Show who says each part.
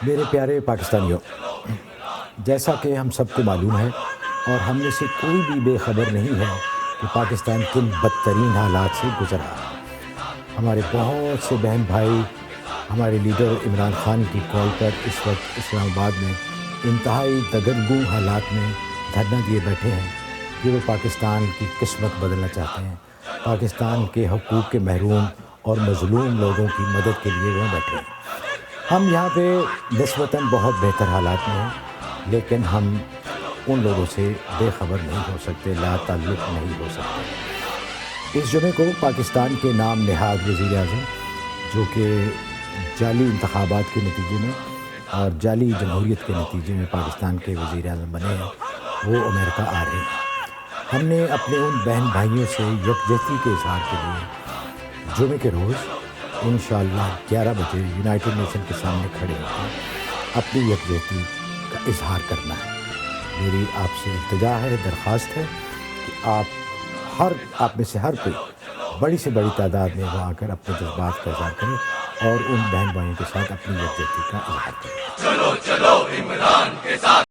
Speaker 1: میرے پیارے پاکستانیوں، جیسا کہ ہم سب کو معلوم ہے اور ہم میں سے کوئی بھی بے خبر نہیں ہے کہ پاکستان کن بدترین حالات سے گزر رہا ہے۔ ہمارے بہت سے بہن بھائی ہمارے لیڈر عمران خان کی کال پر اس وقت اسلام آباد میں انتہائی دگرگوں حالات میں دھرنا دیے بیٹھے ہیں کہ وہ پاکستان کی قسمت بدلنا چاہتے ہیں، پاکستان کے حقوق کے محروم اور مظلوم لوگوں کی مدد کے لیے وہ بیٹھے ہیں۔ ہم یہاں پہ نسبتاً بہت بہتر حالات میں ہیں، لیکن ہم ان لوگوں سے بے خبر نہیں ہو سکتے، لا تعلق نہیں ہو سکتے۔ اس جمعے کو پاکستان کے نام نہاد وزیر اعظم، جو کہ جعلی انتخابات کے نتیجے میں اور جعلی جمہوریت کے نتیجے میں پاکستان کے وزیر اعظم بنے ہیں، وہ امریکہ آ رہے ہیں۔ ہم نے اپنے ان بہن بھائیوں سے یکجہتی کے اظہار کے لیے جمعے کے روز انشاءاللہ 11 بجے یونائٹڈ نیشن کے سامنے کھڑے ہو کر اپنی یکجہتی کا اظہار کرنا ہے۔ میری آپ سے التجا ہے، درخواست ہے کہ آپ میں سے ہر کوئی بڑی سے بڑی تعداد میں وہاں آ کر اپنے جذبات کا اظہار کرے اور ان بہن بھائیوں کے ساتھ اپنی یکجہتی کا اظہار کرے۔
Speaker 2: چلو چلو عمران کے ساتھ